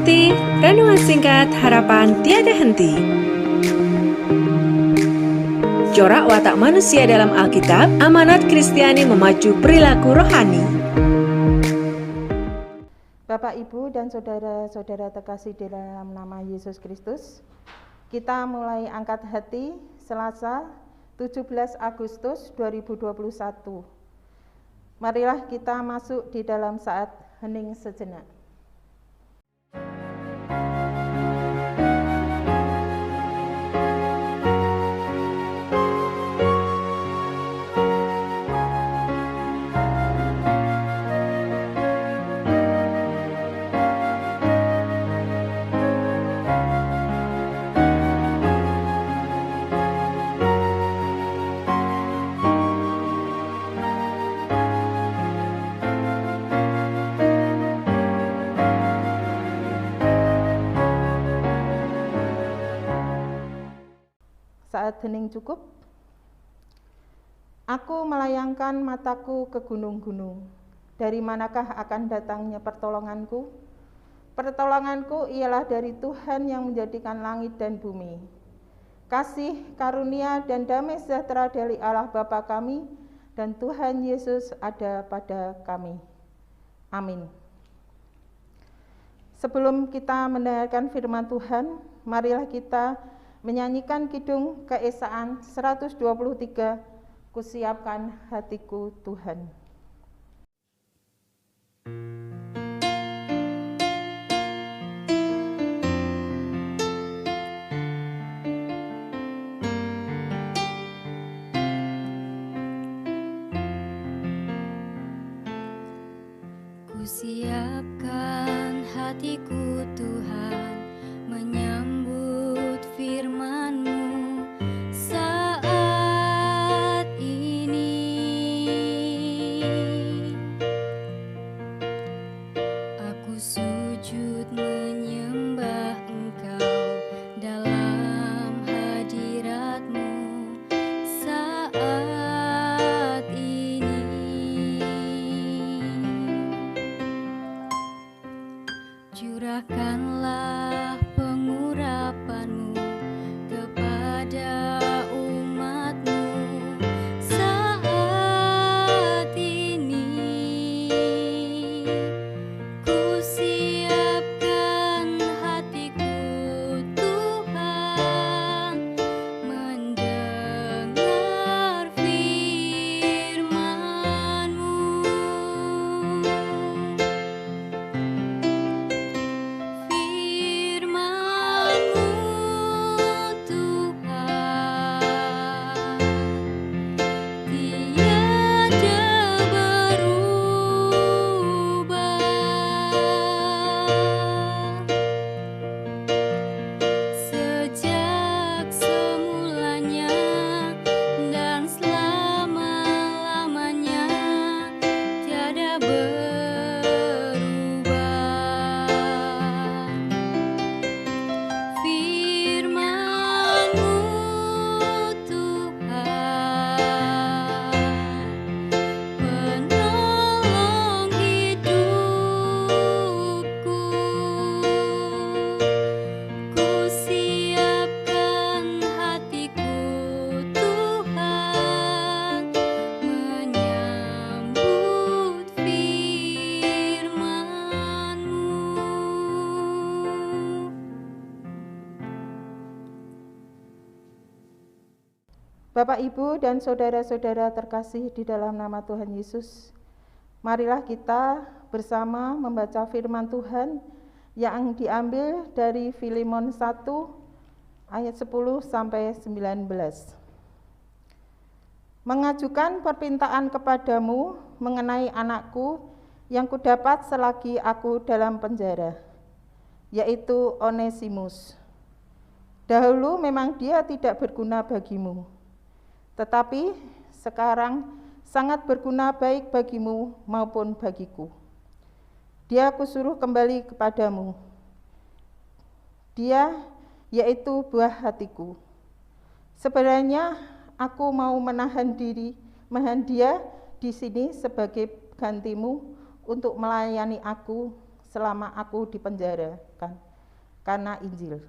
ikuti renungan singkat harapan tiada henti. Corak watak manusia dalam Alkitab, amanat Kristiani memacu perilaku rohani. Bapak, Ibu, dan saudara-saudara terkasih di dalam nama Yesus Kristus, kita mulai angkat hati Selasa 17 Agustus 2021. Marilah kita masuk di dalam saat hening sejenak. Saat hening cukup, aku melayangkan mataku ke gunung-gunung. Dari manakah akan datangnya pertolonganku? Pertolonganku ialah dari Tuhan yang menjadikan langit dan bumi. Kasih, karunia, dan damai sejahtera dari Allah Bapa kami dan Tuhan Yesus ada pada kami. Amin. Sebelum kita mendengarkan firman Tuhan, marilah kita menyanyikan kidung keesaan 123, Kusiapkan hatiku Tuhan. Kusiapkan hatiku Tuhan, menyambut firman-Mu saat ini. Aku sujud menyembah Engkau dalam hadirat-Mu saat ini. Curahkanlah pengurapan-Mu kepada umat-Mu saat ini. Kusiapkan hatiku Tuhan, mendengar firman-Mu. Sejak semulanya dan selama-lamanya tiada berubah. Firman-Mu Tuhan, penolong hidupku. Kusiapkan hatiku Tuhan, menyambut firman-Mu. Bapak, Ibu, dan saudara-saudara terkasih di dalam nama Tuhan Yesus, marilah kita bersama membaca firman Tuhan yang diambil dari Filemon 1 ayat 10 sampai 19. Mengajukan permintaan kepadamu mengenai anakku yang kudapat selagi aku dalam penjara, yaitu Onesimus. Dahulu memang dia tidak berguna bagimu, tetapi sekarang sangat berguna baik bagimu maupun bagiku. Dia kusuruh kembali kepadamu. Dia yaitu buah hatiku. Sebenarnya aku mau menahan dia di sini sebagai gantimu untuk melayani aku selama aku dipenjarakan karena Injil.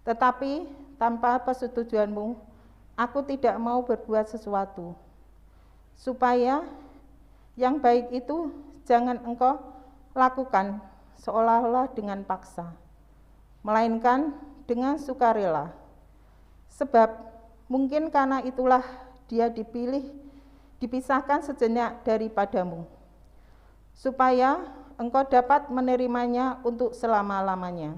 Tetapi tanpa persetujuanmu, aku tidak mau berbuat sesuatu, supaya yang baik itu jangan engkau lakukan seolah-olah dengan paksa, melainkan dengan sukarela. Sebab mungkin karena itulah dia dipisahkan sejenak daripadamu, supaya engkau dapat menerimanya untuk selama-lamanya.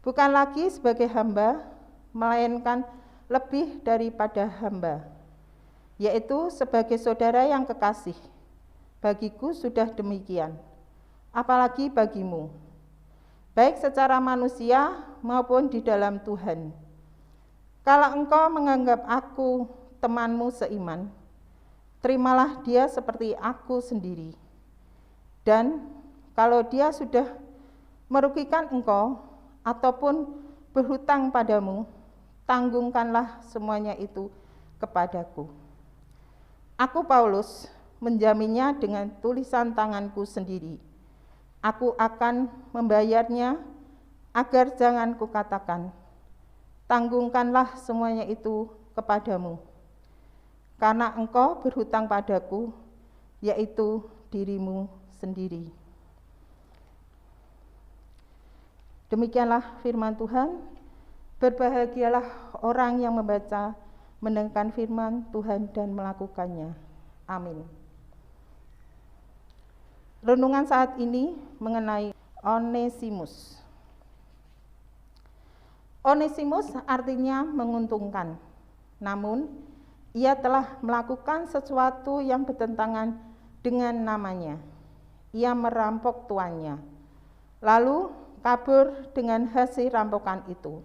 Bukan lagi sebagai hamba, melainkan lebih daripada hamba, yaitu sebagai saudara yang kekasih. Bagiku sudah demikian, apalagi bagimu, baik secara manusia maupun di dalam Tuhan. Kalau engkau menganggap aku temanmu seiman, terimalah dia seperti aku sendiri. Dan kalau dia sudah merugikan engkau ataupun berhutang padamu, tanggungkanlah semuanya itu kepadaku. Aku Paulus menjaminnya dengan tulisan tanganku sendiri. Aku akan membayarnya, agar jangan kukatakan, tanggungkanlah semuanya itu kepadamu, karena engkau berhutang padaku, yaitu dirimu sendiri. Demikianlah firman Tuhan. Berbahagialah orang yang membaca, mendengarkan firman Tuhan dan melakukannya. Amin. Renungan saat ini mengenai Onesimus. Onesimus artinya menguntungkan, namun ia telah melakukan sesuatu yang bertentangan dengan namanya. Ia merampok tuannya, lalu kabur dengan hasil rampokan itu.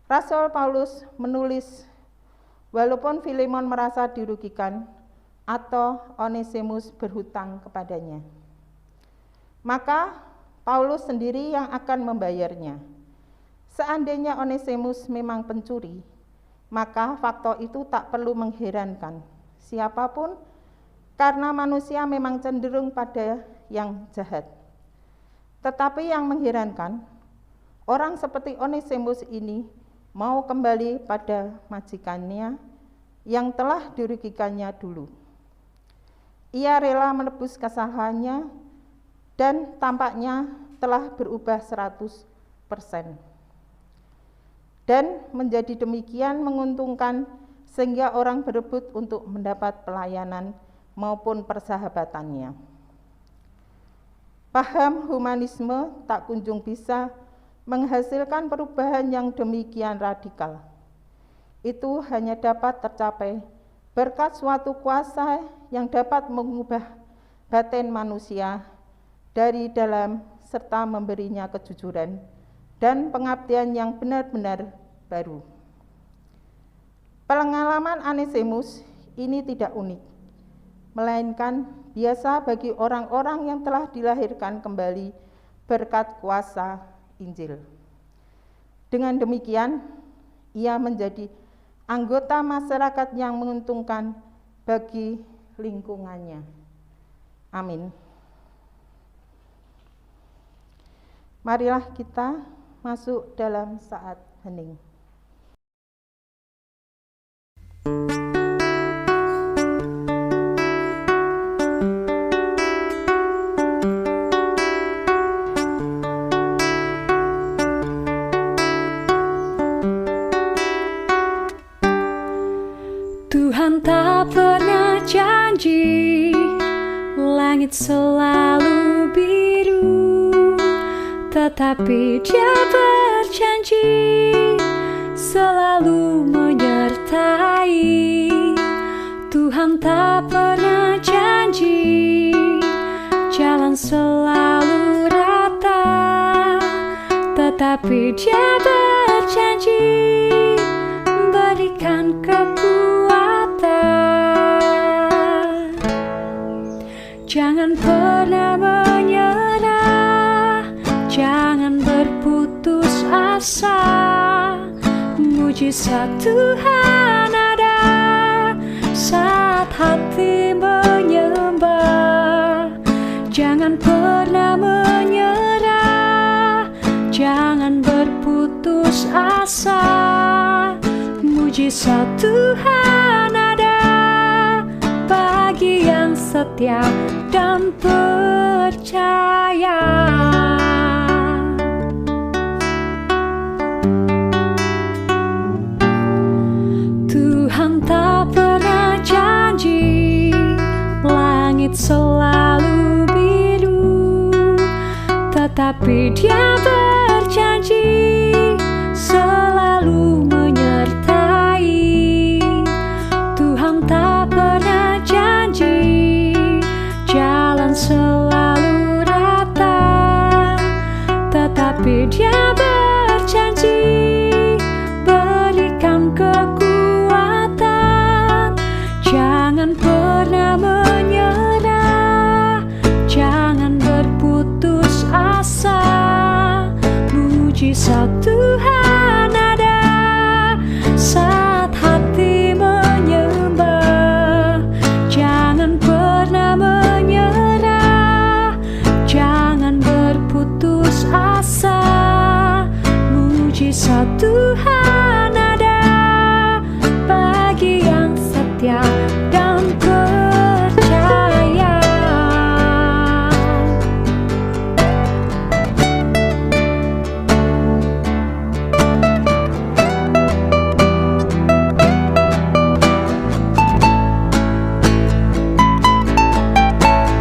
Rasul Paulus menulis, walaupun Filemon merasa dirugikan atau Onesimus berhutang kepadanya, maka Paulus sendiri yang akan membayarnya. Seandainya Onesimus memang pencuri, maka faktor itu tak perlu mengherankan siapapun, karena manusia memang cenderung pada yang jahat. Tetapi yang mengherankan, orang seperti Onesimus ini mau kembali pada majikannya yang telah dirugikannya dulu. Ia rela menebus kesalahannya dan tampaknya telah berubah 100%. Dan menjadi demikian menguntungkan sehingga orang berebut untuk mendapat pelayanan maupun persahabatannya. Paham humanisme tak kunjung bisa menghasilkan perubahan yang demikian radikal. Itu hanya dapat tercapai berkat suatu kuasa yang dapat mengubah batin manusia dari dalam serta memberinya kejujuran dan pengabdian yang benar-benar baru. Pengalaman Onesimus ini tidak unik, melainkan biasa bagi orang-orang yang telah dilahirkan kembali berkat kuasa Injil. Dengan demikian, ia menjadi anggota masyarakat yang menguntungkan bagi lingkungannya. Amin. Marilah kita masuk dalam saat hening. Tuhan tak pernah janji langit selalu biru, tetapi Dia berjanji selalu menyertai. Tuhan tak pernah janji jalan selalu rata, tetapi Dia berjanji berikan kekuatan. Jangan pernah menyerah, jangan berputus asa. Mujizat Tuhan ada saat hati menyembah. Jangan pernah menyerah, jangan berputus asa. Mujizat Tuhan ada bagi yang setia dan percaya. Tuhan tak pernah janji langit selalu biru, tetapi Dia berjanji selalu menyertai. Tuhan tak pernah janji jalan selalu rata, tetapi Dia berjanji berikan kekuatan. Jangan pernah menyerah, jangan berputus asa. Mujizat Tuhan ada saat hati menyembah. Jangan pernah menyerah, jangan berputus asa. Mujizat Tuhan ada bagi yang setia dan percaya.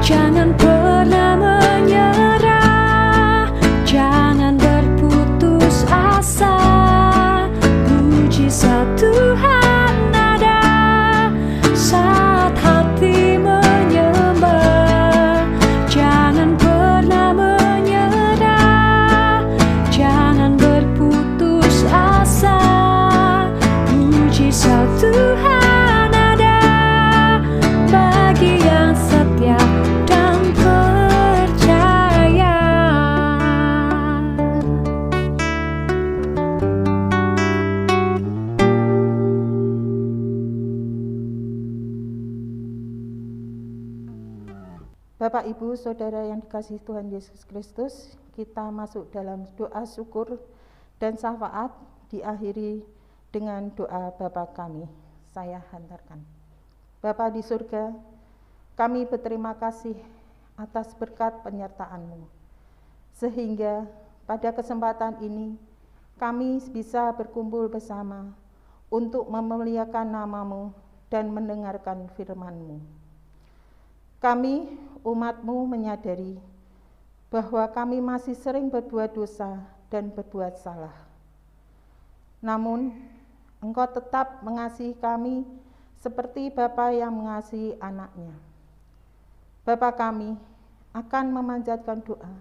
Jangan pernah menyerah, jangan berputus asa. Mujizat Tuhan ada saat hati menyembah. Jangan pernah menyerah, jangan berputus asa. Mujizat Tuhan ada bagi yang setia dan percaya. Bapak, Ibu, Saudara yang dikasihi Tuhan Yesus Kristus, kita masuk dalam doa syukur dan syafaat diakhiri dengan doa Bapa kami. Saya hantarkan. Bapa di surga, kami berterima kasih atas berkat penyertaan-Mu, sehingga pada kesempatan ini kami bisa berkumpul bersama untuk memuliakan nama-Mu dan mendengarkan firman-Mu. Kami, umat-Mu, menyadari bahwa kami masih sering berbuat dosa dan berbuat salah. Namun, Engkau tetap mengasihi kami seperti Bapa yang mengasihi anaknya. Bapa kami akan memanjatkan doa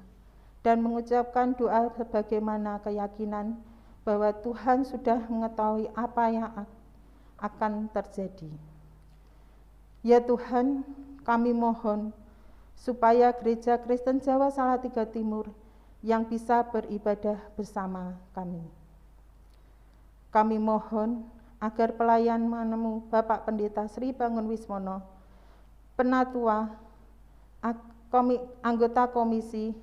dan mengucapkan doa sebagaimana keyakinan bahwa Tuhan sudah mengetahui apa yang akan terjadi. Ya Tuhan, kami mohon supaya Gereja Kristen Jawa Salatiga Timur yang bisa beribadah bersama kami. Kami mohon agar pelayan-Mu Bapak Pendeta Sri Bangun Wismono, Penatua, anggota komisi,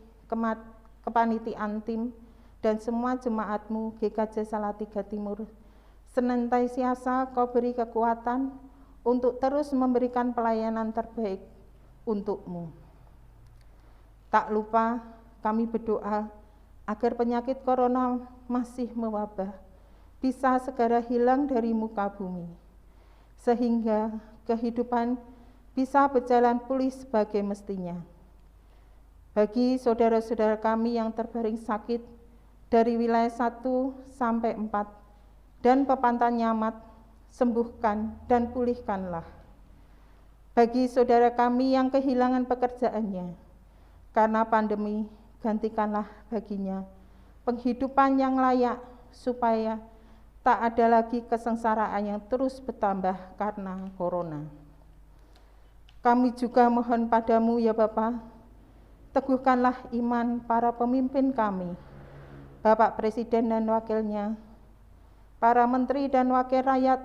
kepanitiaan tim, dan semua jemaat-Mu GKJ Salatiga Timur, senantiasa Kau beri kekuatan untuk terus memberikan pelayanan terbaik untuk-Mu. Tak lupa kami berdoa agar penyakit corona masih mewabah bisa segera hilang dari muka bumi, sehingga kehidupan bisa berjalan pulih sebagai mestinya. Bagi saudara-saudara kami yang terbaring sakit dari wilayah 1 sampai 4 dan Pepantan Nyamat, sembuhkan dan pulihkanlah. Bagi saudara kami yang kehilangan pekerjaannya karena pandemi, gantikanlah baginya penghidupan yang layak supaya tak ada lagi kesengsaraan yang terus bertambah karena corona. Kami juga mohon padamu ya Bapa, teguhkanlah iman para pemimpin kami, Bapak Presiden dan Wakilnya, para menteri dan wakil rakyat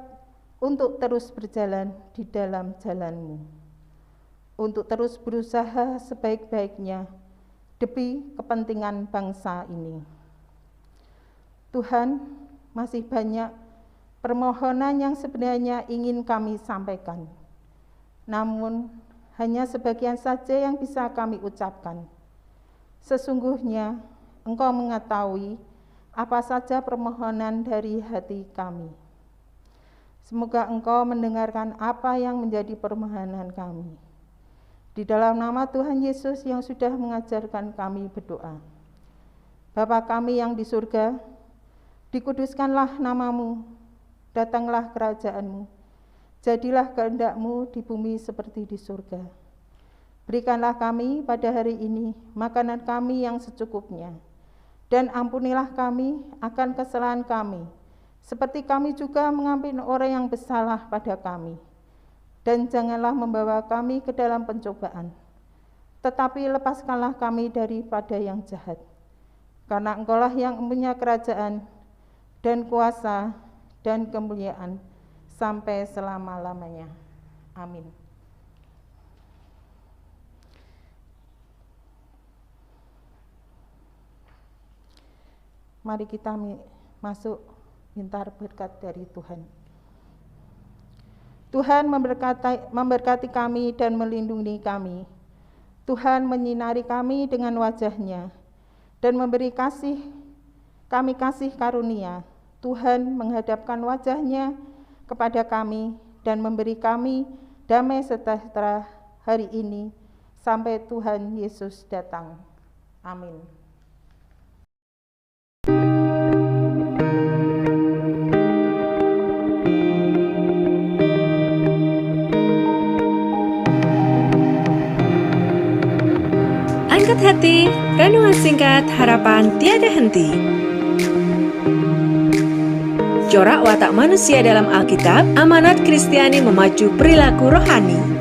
untuk terus berjalan di dalam jalan-Mu. untuk terus berusaha sebaik-baiknya demi kepentingan bangsa ini. Tuhan, masih banyak permohonan yang sebenarnya ingin kami sampaikan. Namun, hanya sebagian saja yang bisa kami ucapkan. Sesungguhnya, Engkau mengetahui apa saja permohonan dari hati kami. Semoga Engkau mendengarkan apa yang menjadi permohonan kami. Di dalam nama Tuhan Yesus yang sudah mengajarkan kami berdoa. Bapa kami yang di surga, dikuduskanlah nama-Mu, datanglah kerajaan-Mu, jadilah kehendak-Mu di bumi seperti di surga. Berikanlah kami pada hari ini makanan kami yang secukupnya, dan ampunilah kami akan kesalahan kami, seperti kami juga mengampuni orang yang bersalah pada kami. Dan janganlah membawa kami ke dalam pencobaan, tetapi lepaskanlah kami daripada yang jahat. Karena Engkaulah yang mempunyai kerajaan, dan kuasa, dan kemuliaan, sampai selama-lamanya. Amin. Mari kita masuk minta berkat dari Tuhan. Tuhan memberkati kami dan melindungi kami. Tuhan menyinari kami dengan wajah-Nya dan memberi kami kasih karunia. Tuhan menghadapkan wajah-Nya kepada kami dan memberi kami damai sejahtera hari ini sampai Tuhan Yesus datang. Amin. Angkat hati, renungan singkat harapan tiada henti. Corak watak manusia dalam Alkitab, amanat Kristiani memacu perilaku rohani.